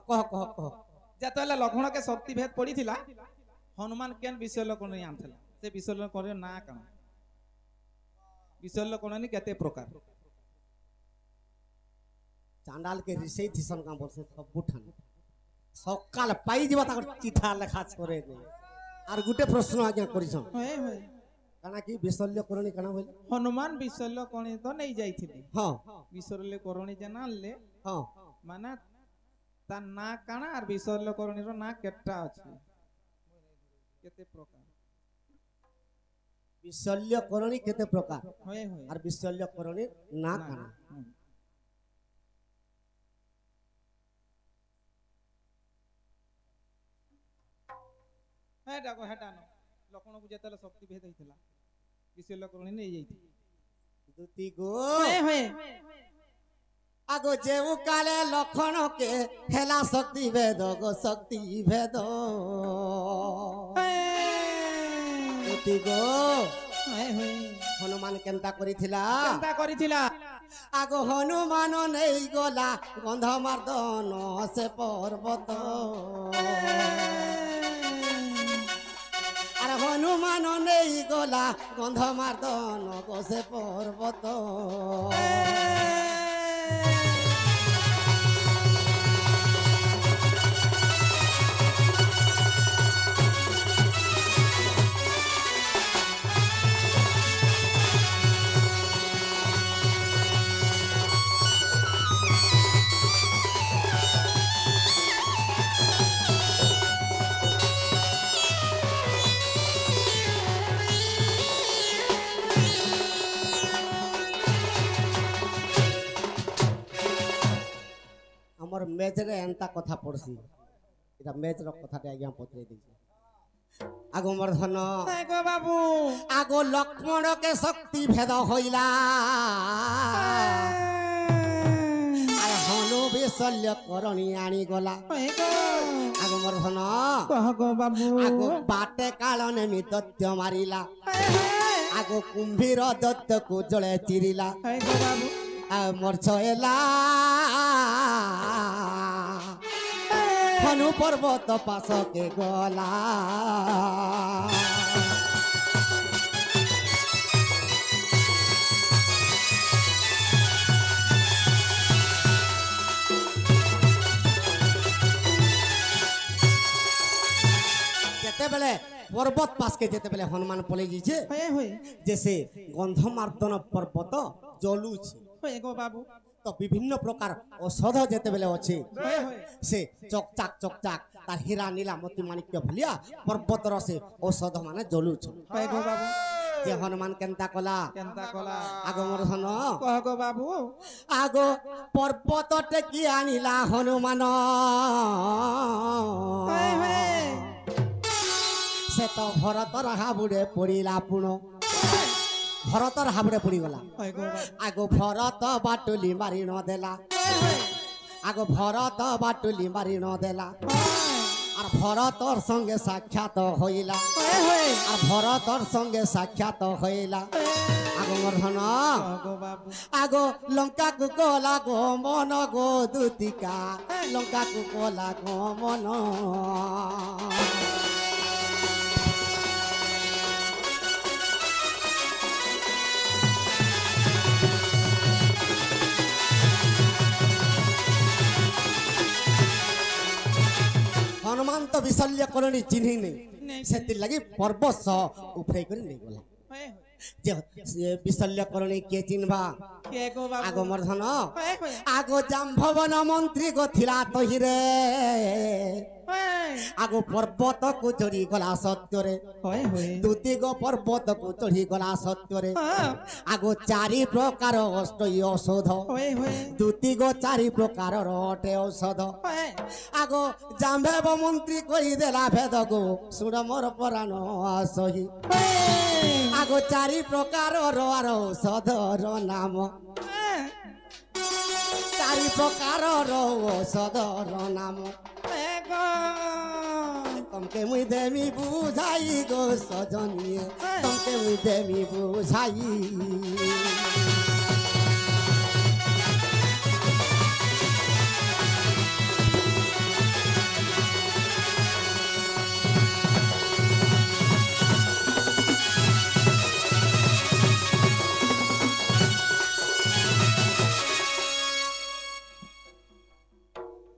কহ কহ কহ যেতবেলে লক্ষ্মণকে শক্তি ভেদ পড়িছিলা হনুমান কেন বিশ্বল্যকরণী আনଥିଲା সে বিশ্বল্যকরণীর না কাম বিশ্বল্যকরণী কেতে প্রকার চান্ডাল কে রিসেই থিসন কাম বলছে সবু ঠান সকাল পাই যাবা তাকর চিঠা লেখা করে নেই আর গুটে প্রশ্ন আজ্ঞা করিছন হয়ে হয়ে কানা কি বিশল্যকরণী কানা বলে হনুমান বিশ্বল্যকরণী তো নেই যাইছিলি হ্যাঁ বিশ্বল্যকরণী যে না আনলে হ্যাঁ মানে তার না কানা আর বিশ্বল্যকরণীর না কেটটা আছে কেতে প্রকার বিশল্যকরণী কেতে প্রকার হয়ে হয়ে আর বিশল্যকরণী না কানা হ্যাঁ ডাকো হ্যাঁ ডানো লক্ষ্মণକୁ যেতলে শক্তি ভেদ হইଥିଲା বিশ্বল্যকরণী নেই যাইছিল দুতি গো হয়ে হয়ে আগো যেউ কালে লক্ষণকে হেলা শক্তি ভেদ গো শক্তি ভেদ দুতি গো হয়ে হয়ে হনুমান কেনতা করিছিলা চিন্তা করিছিলা আগো হনুমান নেই গলা গন্ধমার্দন সে পর্বত আর হনুমান নেই গলা গন্ধমার্দন গো সে পর্বত আমার মেজরে এন্তা কথা পড়ছি এটা মেজর কথাটা আজ্ঞা পত্রে দিয়েছে আগো মোর ধন গো বাবু আগো লক্ষ্মণকে শক্তি ভেদ হইলা আর হনু বিশল্যকরণী আনি গলা আগো মোর ধন কহ গো বাবু আগো বাটে কালনে মি দত্য মারিলা আগো কুম্ভীর দত্তକୁ জলে চিরিলা গো বাবু মোর ছয়লা হনু পর্বত পাশকে গলা যেতেবেলে পর্বত পাশকে যেতেবেলে হনুমান পলে যাইছে হয়ে হয়ে যে সে গন্ধমার্দন পর্বত জলুছে হয়ে গো বাবু তো বিভিন্ন প্রকার ঔষধ যেতেবেলে আছে হয়ে হয়ে সে চকচাক চকচাক তার হীরা নীলা মতি মাণিক্য ভলিয়া পর্বতর সে ঔষধ মানে জলুছ হয়ে গো বাবু যে হনুমান কেনতা কলা কেনতা কলা আগমর ধন কহ গো বাবু আগো পর্বত টেকি আনিলা হনুমান হয়ে হয়ে সে তো ভরতর হাবুড়ে পড়িলা পুণ ভরতর হাবুড়ে পড়িগলা হয়ে গো বাবু আগো ভরত বাটুলি মারি ন দেলা আগো ভরত বাটুলি মারি ন দেলা আর ভরতর সঙ্গে সাক্ষাৎ হইলা হয়ে হয়ে আর ভরতর সঙ্গে সাক্ষাৎ হইলা আগো মোর ধন কহ গো বাবু আগো লঙ্কা কুকলা গো মন গো দুতিকা লঙ্কা কুকলা গো মন হনুমান তো বিশল্যকরণী চিহ্নি নেই সেতির লাগি পর্বত সহ উফরাই করে নেই গলা হয়ে যে বিশল্যকরণী কে চিনবা কে গো বাবু আগো মোর ধন হয়ে হয়ে আগো জাম্ভবন মন্ত্রী গো থিলা তহিরে আগো পর্বত কু চড়ি গলা সত্যরে হয়ে হয়ে দুতি গো পর্বত কু চড়ি গলা সত্যরে আগো চারি প্রকার অষ্টই ঔষধ হয়ে হয়ে দুতি গো চারি প্রকার অটে ঔষধ আগো জাম্ভব মন্ত্রী কই দেলা ভেদ গো শুণ মোর পরাণ সহি আগো চারি প্রকার ঔষধর নাম চারি প্রকার ঔষধর নাম তমকে মুই দেমি বুঝাই গো সজনিয়ে তমকে মুই দেমি বুঝাই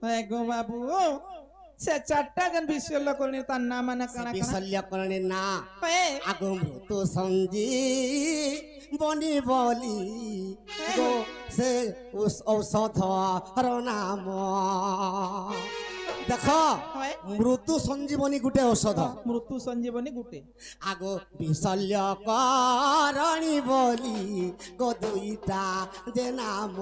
হ্যাঁ গো বাবু সে চারটা জন বিশ্বল্য করণী তার নাম মানে কানা কানা বিশল্যকরণী না হ্যাঁ আগ মৃত্যু সঞ্জী বনি বলি গো সে ঔষধর নাম দেখ হয় মৃত্যু সঞ্জীবনী গুটে ঔষধ মৃত্যু সঞ্জীবনী গুটে আগ বিশল্যকরণী বলি গো দুইটা যে নাম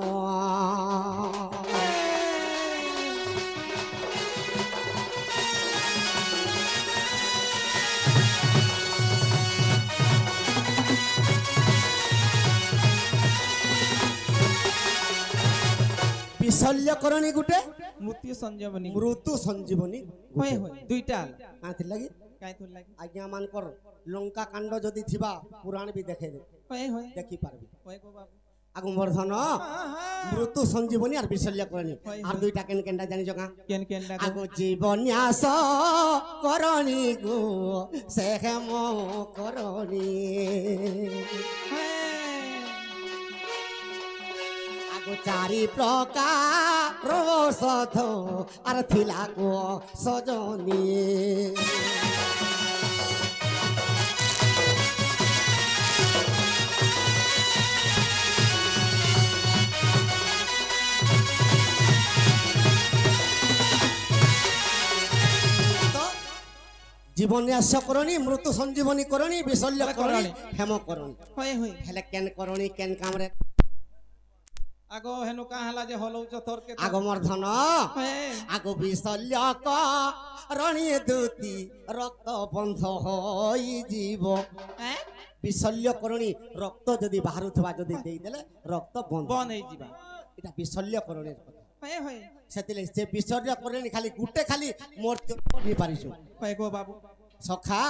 বিশল্যকরণী গুটে মৃত্যু সঞ্জীবনী মৃত্যু সঞ্জীবনী হয় হয় দুইটা কাঁথি লাগি কাই তোর লাগি আজ্ঞা মানকর লঙ্কা কাণ্ড যদি থিবা পুরাণ বি দেখে দে হয় হয় দেখি পারবি হয় গো বাবু আগমবর্ধন মৃত্যু সঞ্জীবনী আর বিশল্যকরণী আর দুইটা কেন কেনটা জানিছ কা কেন কেন লাগো আগ জীবন্যাস করণী গো সে হেম করণী আগ চারি প্রকার ঔষধ আর থিলা গো সজনী জীবন্যাস করণী মৃত্যু সঞ্জীবনী করণী বিশল্য করণী হেম করণী হয় হয় হেলে কেন করণী কেন কামরে আগ হেনু কা হলা যে হলৌচ থরকে আগমর্ধন হয় আগ বিশল্য করণী দুতি রক্ত বন্ধ হই জীব হ্যাঁ বিশল্য করণী রক্ত যদি বাহারুথবা যদি দেইদেলে রক্ত বন্ধ বন এই ଯିବା এটা বিশল্য করণীর কথা হয় হয় সেতিলে সে বিশল্য করণী খালি গুটে খালি মোর নি পারিছো হয় গো বাবু সখা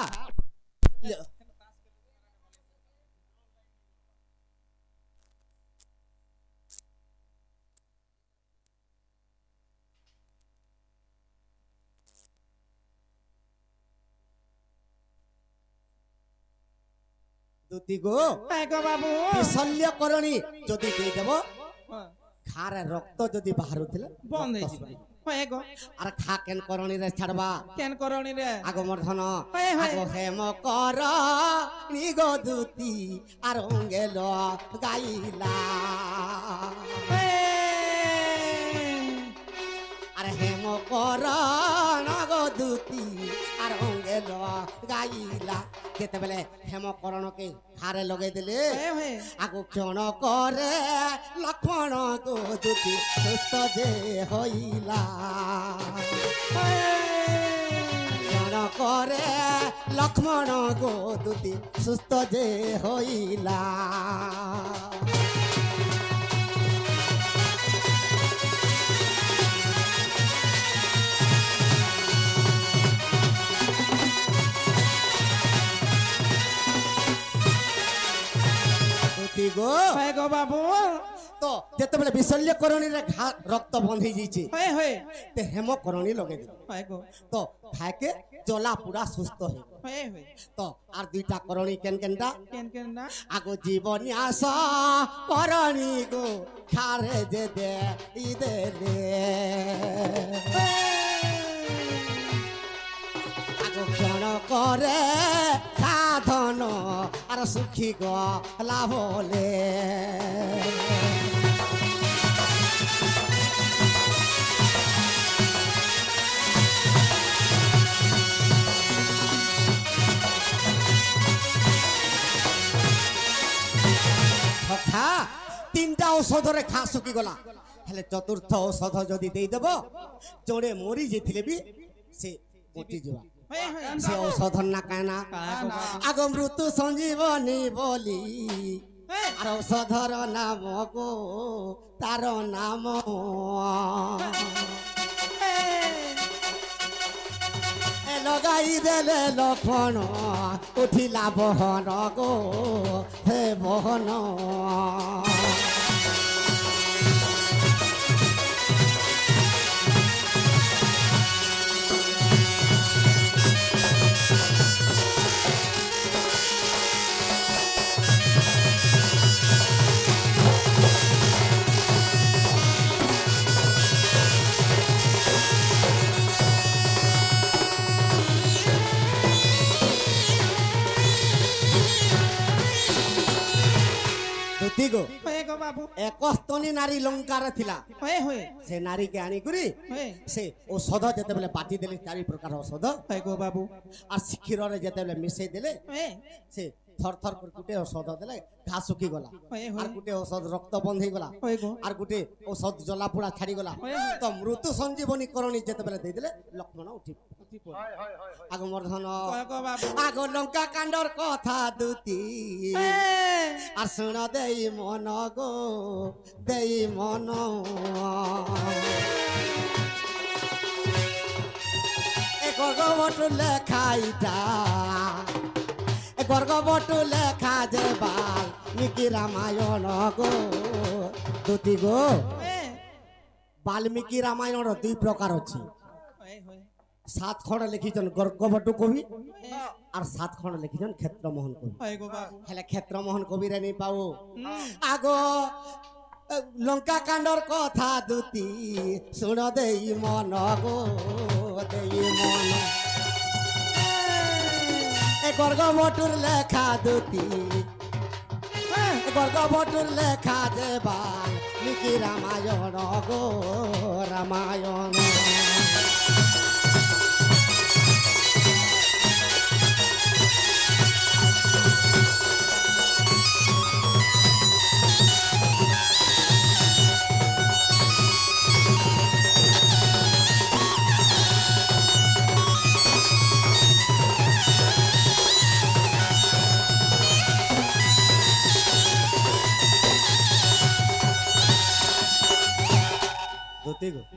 দুতি গো হয় গো বাবু বিশল্য করণী যদি দেই দেব হ্যাঁ, খারে রক্ত যদি বাহারুথিলে বন্ধ এই ଯିବା হয় গো আর খা কেন করণী রে ছাড়বা কেন করণী রে আগমর্ধন হয়, হয়। আগ হেম কর নিগ দুতি আর অঙ্গেল গাইলা আর হেম কর নগ দুতি আর অঙ্গেল গাইলা যেতেবেলে হেমকরণকে খারে লগাই দিলে হয় হয় আগ ক্ষণ করে লক্ষ্মণ গো দুতি সুস্থ যে হইলা ক্ষণ করে লক্ষ্মণ গো দুতি সুস্থ যে হইলা দুতি গো হয় গো বাবু তো যেতেবেলে বিশল্য করণীরে ঘা রক্ত বন্ধ হয়ে যাইছে হয় হয় তে হেমকরণী লগাই দিল হয় গো তো থাকে জলা পুরা সুস্থ হয়ে গেল। হয় হয় তো আর দুইটা করণী কেন কেনটা কেন কেন না আগ জীবন্যাস করণী গো খারে যে দে ইদে রে আগ ক্ষণ করে সাধন আর সুখী গলা বলে কথা তিনটা ঔষধরে খা শুকি গলা হেলে চতুর্থ ঔষধ যদি ଦେଇଦେବ ଜଣେ ମରି ଯାଇଥିଲେ ବି ସେ ବଞ୍ଚିଯିବା হয় হয় ସେ ଔଷଧର ନା କାଁ ନା ଆଗ ମୃତ୍ୟୁ ସଞ୍ଜୀବନୀ ବୋଲି হয় আর ঔষধর নাম গো তার নাম লগাই দেলে লক্ষণ উঠিলা বহন গো হে বহন गोटे नारी लंकार थिला होए होए से नारी के आनी करी होए से औषध जेते बेले बाटी देले चारि प्रकार औषध होए गो बाबू और क्षीर रे जेते बेले मिसई देले होए से थर थर कर गुटे औषध देले घास सुखी गला होए और होए गुटे औषध रक्त बंद हे गला होए गो और गुटे औषध जला पुड़ा छाड़ी गला तो मृत्यु संजीवनी करणी जेते बेले दे देले लक्ष्मण उठी आगो मर्धन होए गो बाबू आगो लंका कांडर कथा दूती আর শুন দেই মন গো দেই মন এ গর্গবটু লেখা ইটা এ গর্গবটু লেখা যে বাল মিকি রামায়ণ গো দুতি গো বাল্মীকি রামায়ণর দুই প্রকার আছে होए होए 7 খণ্ড লিখিছেন গর্গবটু কবি আর 7 খণ্ড লিখিছেন ক্ষেত্রমোহন কবি होए गो बाबू হেলে ক্ষেত্রমোহন কবিরে নেই পাও আগো লঙ্কা কাণ্ডর কথা দুতি শুন দেই মন গো দেই মন এ গর্গবটুর লেখা দুতি গর্গবটুর লেখা যে বাল লিখি রামায়ণ গো রামায়ণ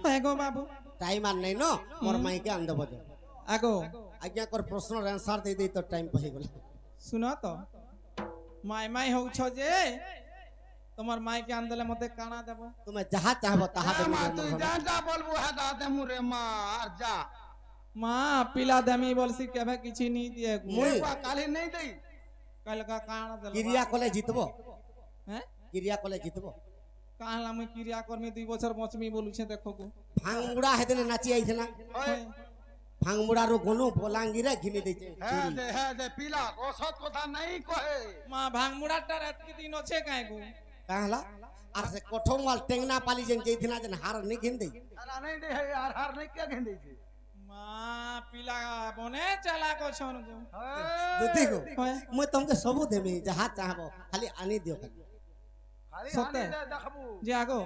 होए गो बाबू टाइम आर नहीं न मोर माई के आंद बजे आगो आज्ञा कर प्रश्न आंसर दे दे तो टाइम पही गला सुनो तो माय माय हो छो जे তোমার মাইকে আনদলে মতে কানা দেব তুমি যাহা চাহবো তাহা দেবো মা তুই যা যা বলবো হ্যাঁ দাদা মুরে মা আর যা মা পিলা দেমি বলছি কেবে কিছু নি দিয়ে মুই কালি নেই দেই কালকা কানা দেব ক্রিয়া কলে জিতবো হ্যাঁ ক্রিয়া কলে জিতবো কাহলা মুই ক্রিয়া কর্মী 2 বছর বচমি বলুছে দেখো গো ভাঙমুড়া হেদিনে নাচি আইছিনা ওই ভাঙমুড়ারু গনু বলাঙ্গিরে ঘিনি দিছে হ্যাঁ দে পিলা ওসৎ কথা নাই কহে মা ভাঙমুড়াটা রাত কি দিন আছে কাই গো কাহলা আর সে কঠোমাল টেংনা পালি যেন যেইছিনা যেন হার নি ঘিন দেই আর নাই দে আর হার নাই কে গেন্দেছি মা পিলা বনে চালা কো ছন গো দুতি গো হয় মই তোমাকে সবু দেমি যাহা চাহবো খালি আনি দিও খালি খালি সতে? হানি দে দেখবু যে আগো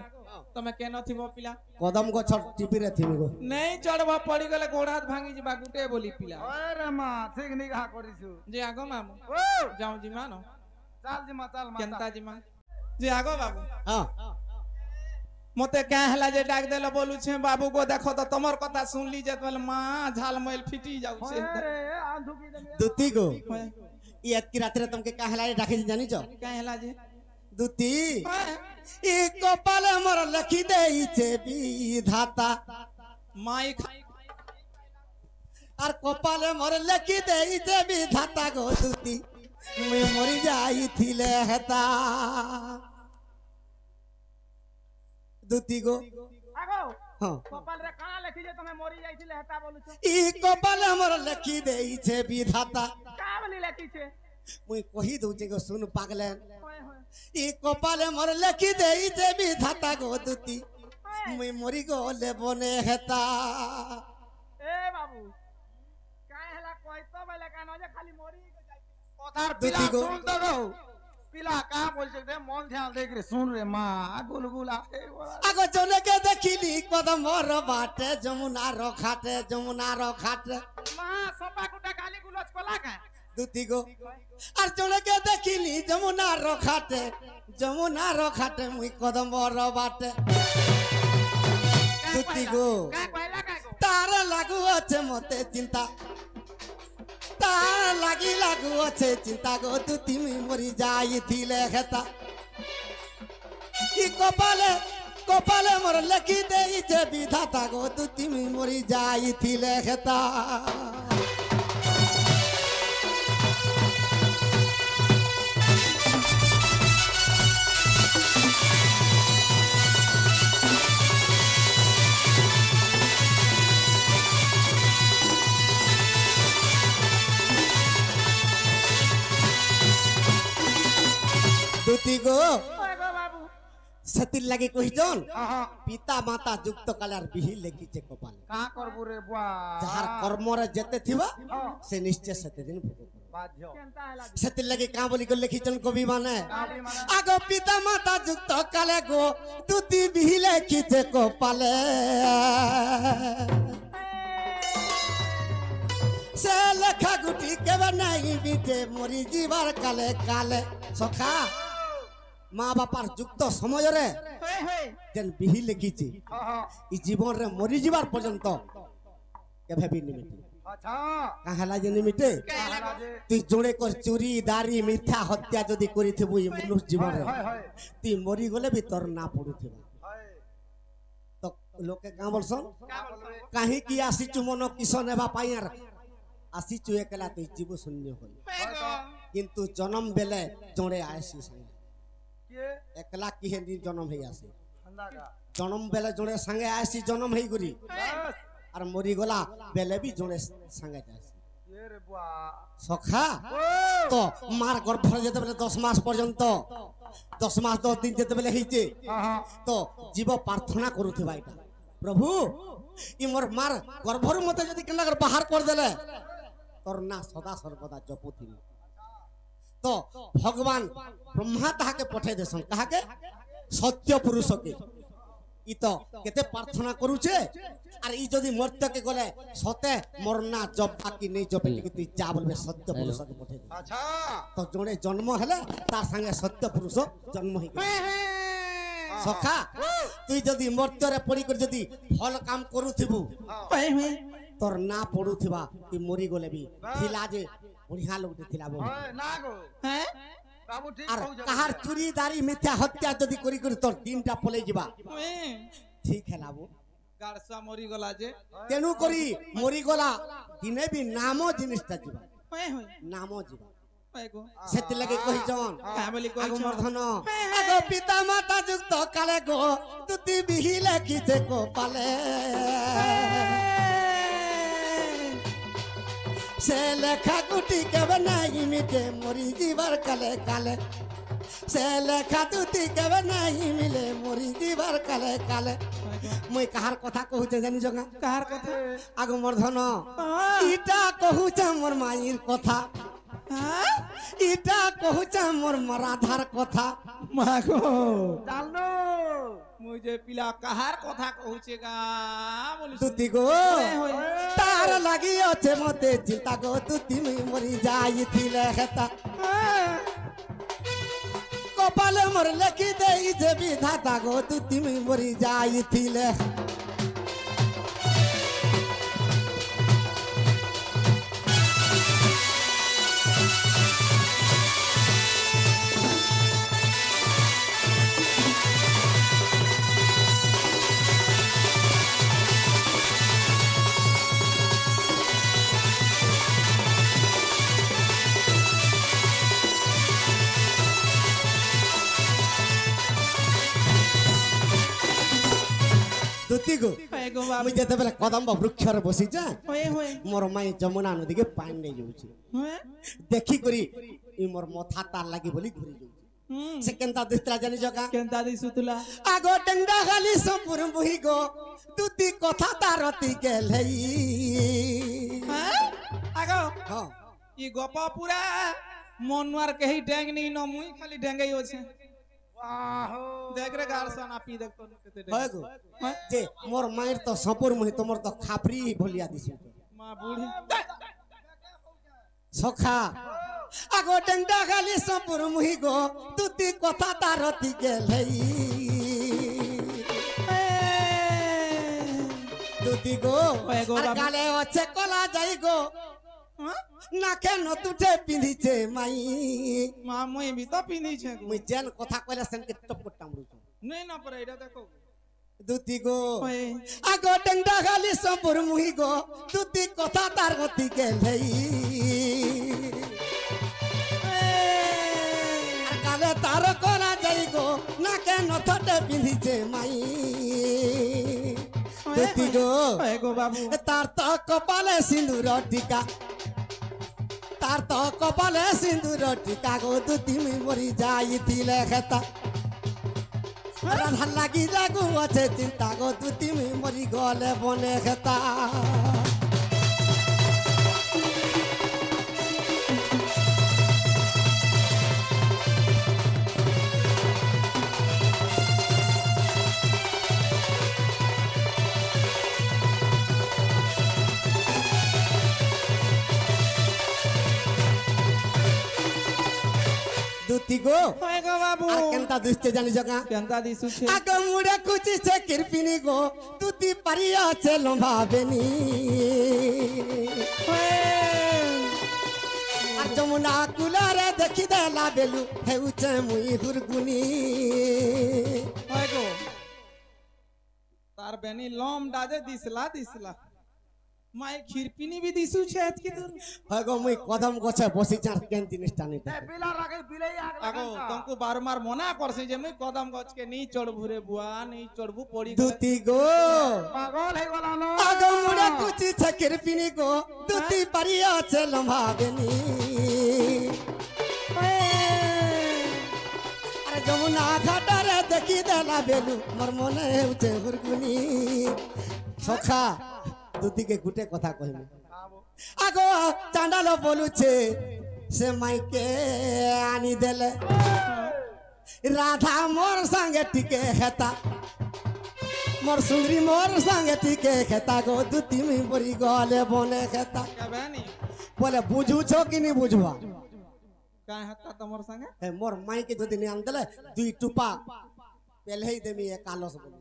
তুমি কেন থিব পিলা কদম গছ টিপিরে থিমি গো নেই চড়ব পড়ি গলে গোড় হাত ভাঙি যা গুটে বলি পিলা ওরে মা ঠিক নিঘা করিছু যে আগো মামু ও যাও জিমা ন চাল জিমা চাল মা কেনতা জিমা যে আগো বাবু হ্যাঁ মতে কে হেলা যে ডাক দেলো বলুছে বাবু গো দেখো তো তোমার কথা শুনলি যে বলে মা ঝাল মইল ফিটি যাউছে ওরে আন্ধু কি দে দুতি গো হয় ই এতকি রাত্রে তোমাকে কাহলা ডাকিছি জানিছ কে হেলা যে দুতি হয় ই কপালে মোর লেখি দেইছে বিধাতা মাই আর কপালে মোর লেখি দেইছে বিধাতা গো দুতি মুই মরি যাইছিলে হেতা দুতি গো আগো হ্যাঁ কপাল রে কানা লেখি যে তুমি মরি যাইছিলে হেতা বলুছ ই কপালে মোর লেখি দেইছে বিধাতা কা বলি লেখিছে মুই কহি দউছে গো শুন পাগলেন হয় হয় ই কপালে মোর লেখি দেইছে বিধাতা গো দুতি মুই মরি গলে বনে হেতা এ বাবু কাই হেলা কই তো বলে কানো যে খালি মরি যাই কথার পিলা দুটি গো। শুন তো গো পিলা কা বলছে দে মন ধ্যান দেখ রে শুন রে মা গুলগুলা এ বলা আগো জনকে দেখিলি কদমর বাটে যমুনার খাটে মা সপা কুটা গালি গুলজ কলা কা দুতি গো আর জনকে দেখিলি যমুনার খাটে মুই কদমর বাটে দুতি গো কা কইলা কা গো তার লাগু আছে মতে চিন্তা তার লাগু আছে চিন্তা গো দুতি মুই মরি যাইছিলে হেতা কি কপালে মোর লেখি দেইছে বিধাতা গো দুতি মুই মরি যাইছিলে হেতা দুতি গো ওই গো বাবু সেতির লাগি কহিছন আহা পিতা মাতা যুক্ত কালে আর বিহি লেখিছে কপালে কা করবু রে বুয়া যাহার কর্মরে যেতে থিবা হ্যাঁ সে নিশ্চয় সেতে দিন ভোগ করবে বাধ্য কেনতা হেলা সেতির লাগি কা বলি করে লিখিছন কবি মানে কাবি মানে আগ পিতা মাতা যুক্ত কালে গো তুতি বিহি লেখিছে কপালে সে লেখা গুটি কেবে নাই বিটে মরি জীবার কালে কালে সখা মা বাপার যুক্ত সমୟରେ হই হই যেন বিহি লেখিছি আহা ই জীবনরে মরি ଯିବାର পর্যন্ত কেবে বি নিমিটে আচ্ছা কাহালা যে নিমিটে কাহালা যে তুই জোড়ে কর চুরি দাড়ি মিথ্যা হত্যা যদি করিথিবু ই মনুষ্য জীবনে হয় হয় তুই মরি গলে বি তোর না পড়ুথিবা হয় তো লোকে কা বলছন কা বলবে কাহি কি আসিছু মন কিস নেবা পাই আর আসিছু একলা তুই জীব শূন্য হই কিন্তু জন্ম বেলে জোড়ে আইসি সঙ্গে কে একলা কি হেদি জন্ম হই আসি ঠান্ডা কা জন্ম বেলে জোড়ে সঙ্গে আইসি জন্ম হই গুরি বাস আর মরি গলা বেলে বি জোড়ে সঙ্গে যাইছি এ রে বুয়া সখা ও তো মার গর্ভরে যেতে বেলে 10 মাস পর্যন্ত 10 মাস 10 দিন যেতে বেলে হইছে আহা তো জীব প্রার্থনা করুথিবা এটা প্রভু ই মোর মার গর্ভর মতে যদি কেনা করে বাহার করে দেলে তোর না সদা সর্বদা জপুথিবি তো ভগবান ব্রহ্মা তাহাকে পঠাই দেছন কাহাকে সত্য পুরুষকে ই তো কেতে প্রার্থনা করুছে আর ই যদি মর্ত্যকে গলে সতে মোর না জব বাকি নেই জবে লিখে তুই যা বলবে সত্য পুরুষকে পঠাই দে আচ্ছা তো জনে জন্ম হলে তার সঙ্গে সত্য পুরুষ জন্ম হই গেল সখা তুই যদি মর্ত্যরে পড়ি করে যদি ফল কাম করুথিবু তোর না পড়ুথিবা তুই মরি গলে বি থিলা যে বঢ়িয়া লোকটি থিলা বহু হয় না গো হ্যাঁ বাবু ঠিক আর কହୁଛ কাহার চুরি দাড়ি মিথ্যা হত্যা যদি করি করে তোর দিনটা পলে যাবা ঠিক হেলাবো গাড়সা মরি গলা যে তেণু করি মরি গলা দিনে বি নাম জিনিসটা ଯିବା হই হই নাম ଯିବା হই গো ସେଥିଲାଗି କହିଛନ୍ কা বলি ଆଗ কইছ ମର୍ଧନ ଆଗ ପିତା ମାତା ଯୁକ୍ତ କାଳେ ଗୋ ତୁତି ବିହି ଲେଖିଛେ କୋପାଲେ ସେ ଲେଖା ଗୁଟି କେବେ ନାହିଁ ମିଟେ ମରି ଯିବାର କାଲେ କାଲେ ସେ ଲେଖା ତୁତି କେବେ ନାହିଁ ମିଲେ ମରି ଯିବାର କାଲେ କାଲେ ମୁଇଁ କାହାର କଥା କହୁଛେ ଜାଣିଛ କା কার কথা আগ মর্ধন ইটা কহুছে মোর মাইর কথা ইটা কহুছে মোর রাধার কথা মাগো জানো মুই যে পিলা কাহার কথা কହୁছে গা বলিস তুতি গো তার লাগি আছে মতে চিন্তা গো তুতি মুই মরি যাইছিলে হেতা কপালে মোর লেখি দেইছে বিধাতা গো তুতি মুই মরি যাইছিলে তুতি গো হই গো বাবু মুই যেতেবেলে কদম্ব বৃক্ষরে বসিছে হই হই মোর মাই যমুনা নদীকে পানি নেই যাଉଛି হ্যাঁ দেখি করি ই মোর মথা তার লাগি বলি ঘুরি যাଉଛି হুম সে কেনতা দিস্ত্রা জানি জগা কেনতা দিಸುতুলা আগো টেঙ্গা খালি সম্পুর বহি গো তুতি কথা তারতি গেলেই হ্যাঁ আগো হ্যাঁ ই গপ পুরা মনুয়ার কেহি ড্যাং নি ন মুই খালি ড্যাঙ্গাই আছে আহো দেখ রে গাড়সা না পি দেখ তো কেতে ড্যাং হয় গো যে মোর মায়ের তো সম্পুর মহি তোমার তো খাপরি ভলিয়া দিছি মা বুড়ি সখা আগো টেঙ্গা খালি সম্পুর মহি গো তুতি কথা তারতি গেলেই তুতি গো ওই গো আর বাবু। গালে আছে কলা যাই গো নাকে নতুটে পিঁধিছে মাই মা মুই বি তো পিনিছে গো মুই যেন কথা কইলে সেনকে টপকট টামড়ুছো নেই না পরে এটা দেখো দুতি গো ওই আগো টেঙ্গা খালি সম্পুর মুহি গো তুতি কথা তার গতি গেলেই আর গালে তার কলা যাই গো নাকে নথটে পিঁধিছে মাই দুতি গো ওই গো বাবু তার তো কপালে সিঁদুর টিকা তার তো কপালে সিঁদুর টিকা গো দুতি মুই মরি যাইছিলে খেতা রাধা লাগি লাগু আছে চিন্তা গো দুতি মুই মরি গলে বনে খেতা দুতি গো হয় গো বাবু আর কেনতা দুষ্টে জানি জগা কেনতা দিছুছে আগ মুড়ে কুচিছে কিরপিনি গো দুতি পারি আছে লম্বাবেনি আর যমুনা কুলারে দেখি দেলা বেলু হেউছে মুই হুরগুনি হয় গো তার বেনি লম ডাজে দিসলা মাই খিরপিনি বি দিছুছে এতকি দূর হয় গো মুই কদম গছে বসি চার কেন জিনিসটা নিতে বিলার আগে বিলাই আগে আগো তমকু বারবার মনা করছি যে মুই কদম গছ কে নি চড়বু রে বুয়া নি চড়বু পড়ি গলে। দুতি গো পাগল হয়ে গলা না আগ মুড়ে কুচিছে কিরপিনি গো দুতি পারি আছে লম্বাবেনি আরে যমুনা ঘাটারে দেখি দেলা বেলু মোর মনে হেউছে হুরগুনি সখা দুদিকে গুটে কথা কহিনি আগো চাঁডালো বলুছে সে মাইকে আনি দেলে রাধা মোর সঙ্গে টিকে হেতা মোর সুন্দরী মোর সঙ্গে টিকে খেতা গো দুতি মুই পরি গলে বনে খেতা কে বেনি বলে বুঝুছ কি নি বুঝবা কাই হাতা তোমার সঙ্গে এ মোর মাইকে যদি নি আনদেলে দুই টুপা পেলহেই দেমি এ কালস বলি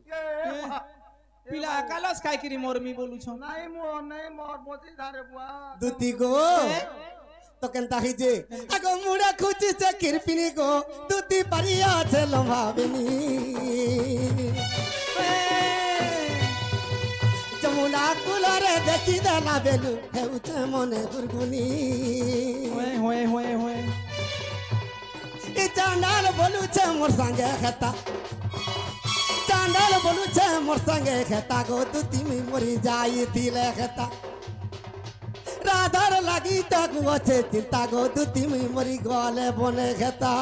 পিলা কালস খাই কিরি মরমি বলুছ নাই মোর বসি ধারে বুয়া দুতি গো তো কেনতা হইছে আগো মুড়া খুঁজিছে কিরপিনি গো দুতি পারি আছে লম্বাবেনি যমুনা কুলরে দেখি দেলা বেলু হেউছে মনে গুরগুনি হয় এ চান্ডাল বলুছে মোর সঙ্গে খেতা চান্ডাল বলুছে মোর সঙ্গে খেতা গো দুতি মুই মরি যাই দিলে খেতা রাধার লাগি তাকু আছে চিন্তা গো দুতি মুই মরি গলে বনে খেতা